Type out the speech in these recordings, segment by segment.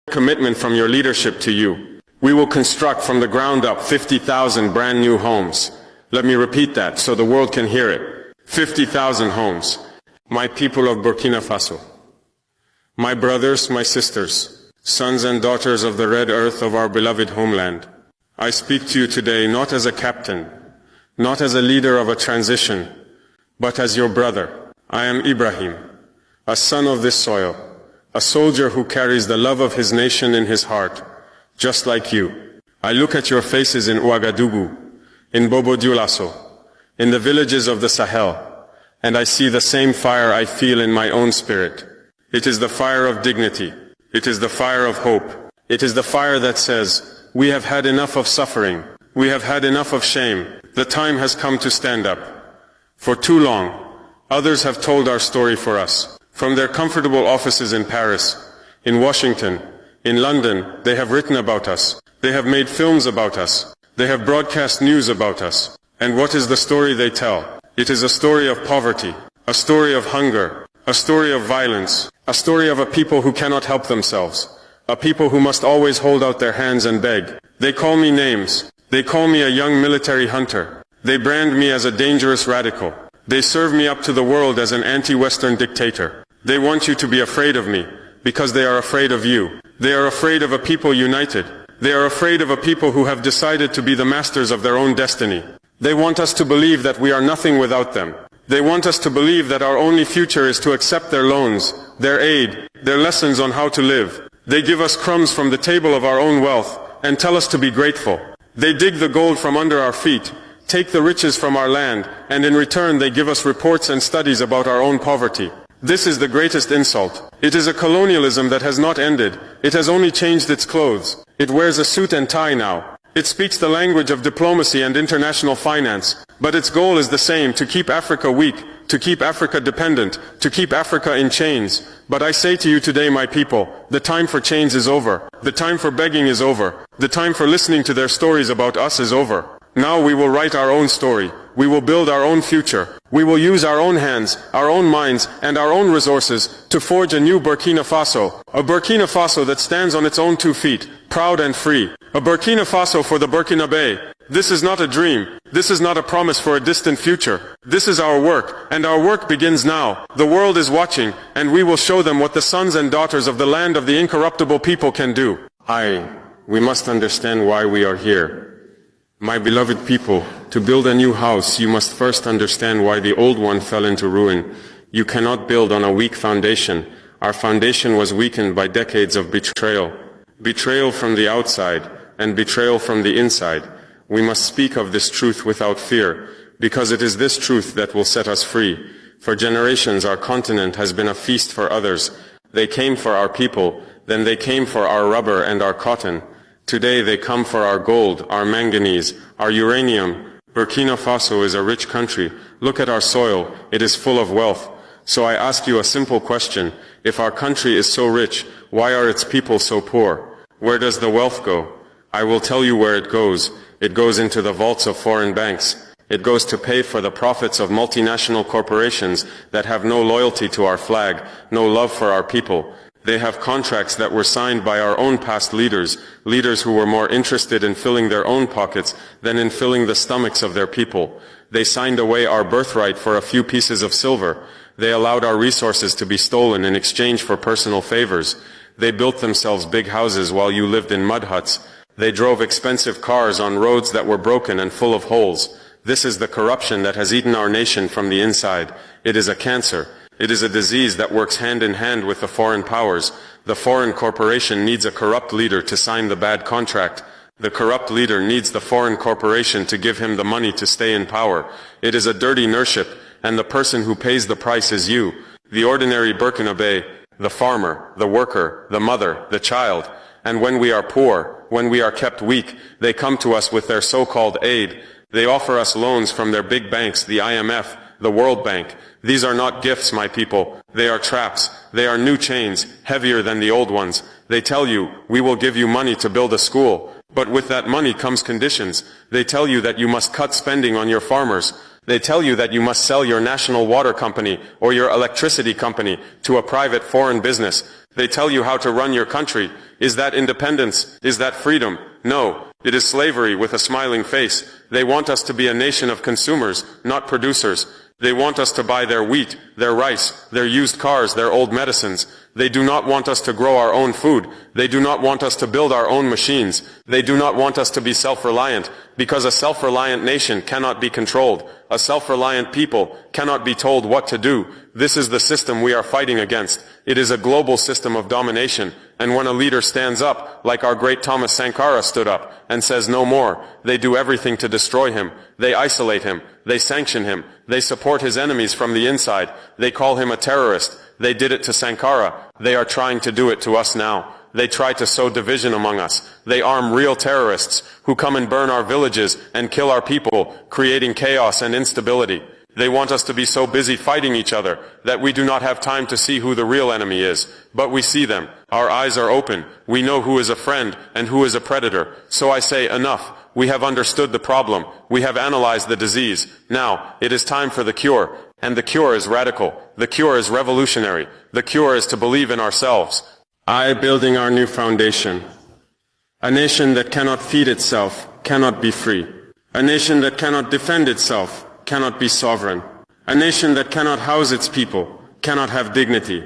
commitment from your leadership to you. We will construct from the ground up 50,000 brand new homes. Let me repeat that so the world can hear it. 50,000 homes. My people of Burkina Faso, my brothers, my sisters, sons and daughters of the red earth of our beloved homeland, I speak to you today not as a captain, not as a leader of a transition, but as your brother. I am Ibrahim, a son of this soil, a soldier who carries the love of his nation in his heart, just like you. I look at your faces in Ouagadougou, in Bobo Dioulasso, in the villages of the Sahel, and I see the same fire I feel in my own spirit. It is the fire of dignity. It is the fire of hope. It is the fire that says, we have had enough of suffering. We have had enough of shame. The time has come to stand up. For too long, others have told our story for us. From their comfortable offices in Paris, in Washington, in London, they have written about us. They have made films about us. They have broadcast news about us. And what is the story they tell? It is a story of poverty, a story of hunger, a story of violence, a story of a people who cannot help themselves, a people who must always hold out their hands and beg. They call me names. They call me a young military hunter. They brand me as a dangerous radical. They serve me up to the world as an anti-Western dictator. They want you to be afraid of me, because they are afraid of you. They are afraid of a people united. They are afraid of a people who have decided to be the masters of their own destiny. They want us to believe that we are nothing without them. They want us to believe that our only future is to accept their loans, their aid, their lessons on how to live. They give us crumbs from the table of our own wealth and tell us to be grateful. They dig the gold from under our feet, take the riches from our land, and in return they give us reports and studies about our own poverty. This is the greatest insult. It is a colonialism that has not ended. It has only changed its clothes. It wears a suit and tie now. It speaks the language of diplomacy and international finance, but its goal is the same: to keep Africa weak, to keep Africa dependent, to keep Africa in chains. But I say to you today, my people, the time for chains is over. The time for begging is over. The time for listening to their stories about us is over. Now we will write our own story. We will build our own future. We will use our own hands, our own minds, and our own resources to forge a new Burkina Faso. A Burkina Faso that stands on its own 2 feet, proud and free. A Burkina Faso for the Burkinabe. This is not a dream. This is not a promise for a distant future. This is our work, and our work begins now. The world is watching, and we will show them what the sons and daughters of the land of the incorruptible people can do. We must understand why we are here. My beloved people, to build a new house, you must first understand why the old one fell into ruin. You cannot build on a weak foundation. Our foundation was weakened by decades of betrayal. Betrayal from the outside, and betrayal from the inside. We must speak of this truth without fear, because it is this truth that will set us free. For generations our continent has been a feast for others. They came for our people, then they came for our rubber and our cotton. Today they come for our gold, our manganese, our uranium. Burkina Faso is a rich country. Look at our soil, it is full of wealth. So I ask you a simple question: if our country is so rich, why are its people so poor? Where does the wealth go? I will tell you where it goes. It goes into the vaults of foreign banks. It goes to pay for the profits of multinational corporations that have no loyalty to our flag, no love for our people. They have contracts that were signed by our own past leaders, leaders who were more interested in filling their own pockets than in filling the stomachs of their people. They signed away our birthright for a few pieces of silver. They allowed our resources to be stolen in exchange for personal favors. They built themselves big houses while you lived in mud huts. They drove expensive cars on roads that were broken and full of holes. This is the corruption that has eaten our nation from the inside. It is a cancer. It is a disease that works hand in hand with the foreign powers. The foreign corporation needs a corrupt leader to sign the bad contract. The corrupt leader needs the foreign corporation to give him the money to stay in power. It is a dirty nurship, and the person who pays the price is you, the ordinary Burkinabe, the farmer, the worker, the mother, the child. And when we are poor, when we are kept weak, they come to us with their so-called aid. They offer us loans from their big banks, the IMF, the World Bank. These are not gifts, my people. They are traps. They are new chains, heavier than the old ones. They tell you, we will give you money to build a school. But with that money comes conditions. They tell you that you must cut spending on your farmers. They tell you that you must sell your national water company or your electricity company to a private foreign business. They tell you how to run your country. Is that independence? Is that freedom? No, it is slavery with a smiling face. They want us to be a nation of consumers, not producers. They want us to buy their wheat, their rice, their used cars, their old medicines. They do not want us to grow our own food. They do not want us to build our own machines. They do not want us to be self-reliant, because a self-reliant nation cannot be controlled. A self-reliant people cannot be told what to do. This is the system we are fighting against. It is a global system of domination. And when a leader stands up, like our great Thomas Sankara stood up, and says no more, they do everything to destroy him. They isolate him. They sanction him. They support his enemies from the inside. They call him a terrorist. They did it to Sankara. They are trying to do it to us now. They try to sow division among us. They arm real terrorists who come and burn our villages and kill our people, creating chaos and instability. They want us to be so busy fighting each other that we do not have time to see who the real enemy is. But we see them. Our eyes are open. We know who is a friend and who is a predator. So I say, enough. We have understood the problem. We have analyzed the disease. Now, it is time for the cure. And the cure is radical. The cure is revolutionary. The cure is to believe in ourselves. Building our new foundation. A nation that cannot feed itself cannot be free. A nation that cannot defend itself cannot be sovereign. A nation that cannot house its people cannot have dignity.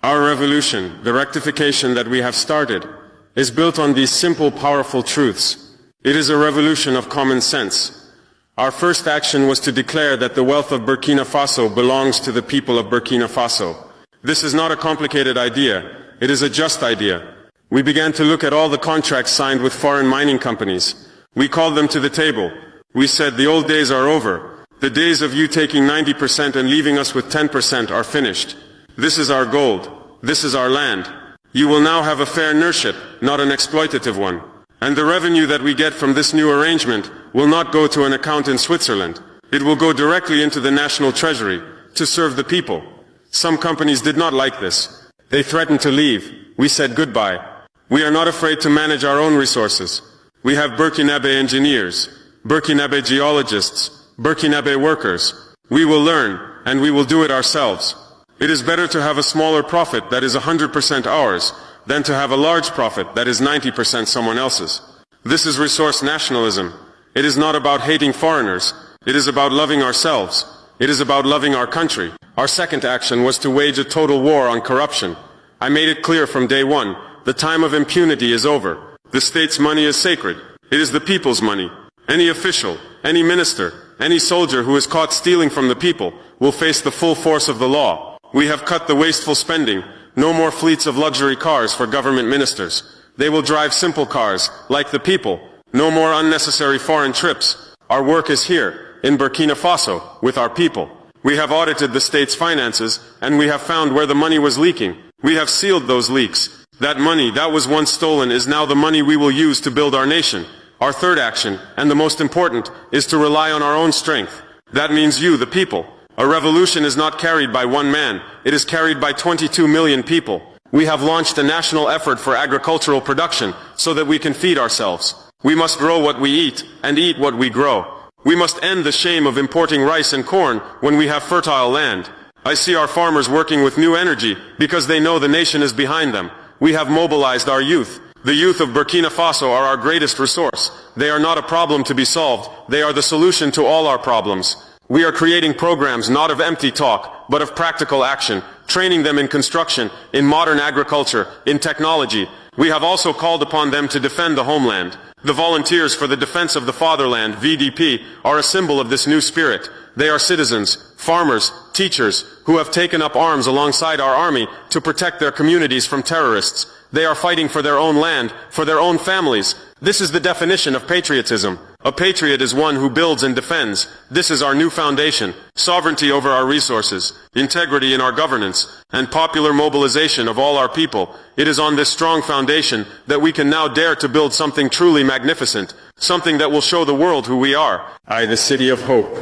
Our revolution, the rectification that we have started, is built on these simple, powerful truths. It is a revolution of common sense. Our first action was to declare that the wealth of Burkina Faso belongs to the people of Burkina Faso. This is not a complicated idea. It is a just idea. We began to look at all the contracts signed with foreign mining companies. We called them to the table. We said the old days are over. The days of you taking 90% and leaving us with 10% are finished. This is our gold. This is our land. You will now have a fair nurship, not an exploitative one. And the revenue that we get from this new arrangement will not go to an account in Switzerland. It will go directly into the national treasury to serve the people. Some companies did not like this. They threatened to leave. We said goodbye. We are not afraid to manage our own resources. We have Burkinabe engineers, Burkinabe geologists, Burkinabe workers. We will learn, and we will do it ourselves. It is better to have a smaller profit that is 100% ours, than to have a large profit that is 90% someone else's. This is resource nationalism. It is not about hating foreigners. It is about loving ourselves. It is about loving our country. Our second action was to wage a total war on corruption. I made it clear from day one, the time of impunity is over. The state's money is sacred. It is the people's money. Any official, any minister, any soldier who is caught stealing from the people will face the full force of the law. We have cut the wasteful spending. No more fleets of luxury cars for government ministers. They will drive simple cars, like the people. No more unnecessary foreign trips. Our work is here, in Burkina Faso, with our people. We have audited the state's finances, and we have found where the money was leaking. We have sealed those leaks. That money that was once stolen is now the money we will use to build our nation. Our third action, and the most important, is to rely on our own strength. That means you, the people. A revolution is not carried by one man. It is carried by 22 million people. We have launched a national effort for agricultural production so that we can feed ourselves. We must grow what we eat and eat what we grow. We must end the shame of importing rice and corn when we have fertile land. I see our farmers working with new energy because they know the nation is behind them. We have mobilized our youth. The youth of Burkina Faso are our greatest resource. They are not a problem to be solved. They are the solution to all our problems. We are creating programs not of empty talk, but of practical action, training them in construction, in modern agriculture, in technology. We have also called upon them to defend the homeland. The Volunteers for the Defense of the Fatherland, VDP, are a symbol of this new spirit. They are citizens, farmers, teachers, who have taken up arms alongside our army to protect their communities from terrorists. They are fighting for their own land, for their own families. This is the definition of patriotism. A patriot is one who builds and defends. This is our new foundation. Sovereignty over our resources, integrity in our governance, and popular mobilization of all our people. It is on this strong foundation that we can now dare to build something truly magnificent, something that will show the world who we are. The City of Hope,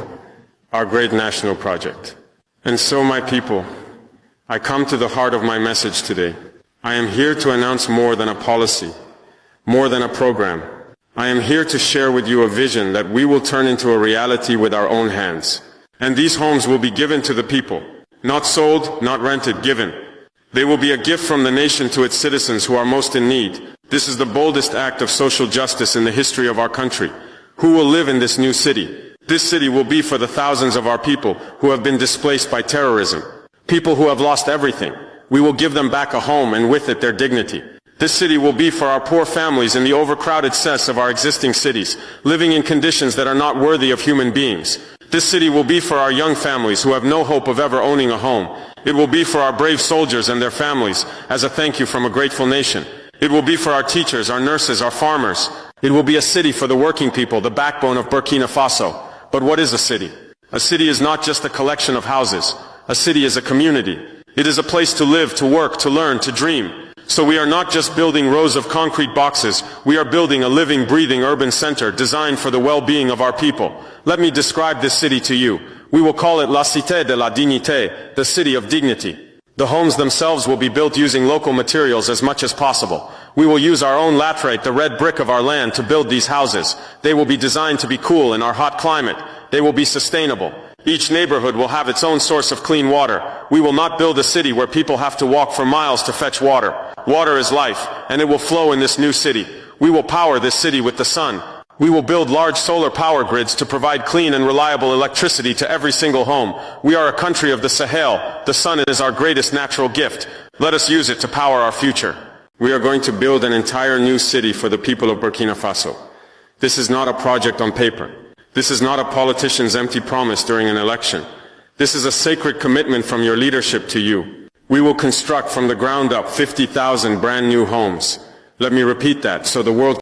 our great national project. And so, my people, I come to the heart of my message today. I am here to announce more than a policy, more than a program. I am here to share with you a vision that we will turn into a reality with our own hands. And these homes will be given to the people. Not sold, not rented, given. They will be a gift from the nation to its citizens who are most in need. This is the boldest act of social justice in the history of our country. Who will live in this new city? This city will be for the thousands of our people who have been displaced by terrorism. People who have lost everything. We will give them back a home and with it their dignity. This city will be for our poor families in the overcrowded cells of our existing cities, living in conditions that are not worthy of human beings. This city will be for our young families who have no hope of ever owning a home. It will be for our brave soldiers and their families as a thank you from a grateful nation. It will be for our teachers, our nurses, our farmers. It will be a city for the working people, the backbone of Burkina Faso. But what is a city? A city is not just a collection of houses. A city is a community. It is a place to live, to work, to learn, to dream. So we are not just building rows of concrete boxes, we are building a living, breathing urban center designed for the well-being of our people. Let me describe this city to you. We will call it La Cité de la Dignité, the city of dignity. The homes themselves will be built using local materials as much as possible. We will use our own laterite, the red brick of our land, to build these houses. They will be designed to be cool in our hot climate. They will be sustainable. Each neighborhood will have its own source of clean water. We will not build a city where people have to walk for miles to fetch water. Water is life, and it will flow in this new city. We will power this city with the sun. We will build large solar power grids to provide clean and reliable electricity to every single home. We are a country of the Sahel. The sun is our greatest natural gift. Let us use it to power our future. We are going to build an entire new city for the people of Burkina Faso. This is not a project on paper. This is not a politician's empty promise during an election. This is a sacred commitment from your leadership to you. We will construct from the ground up 50,000 brand new homes. Let me repeat that so the world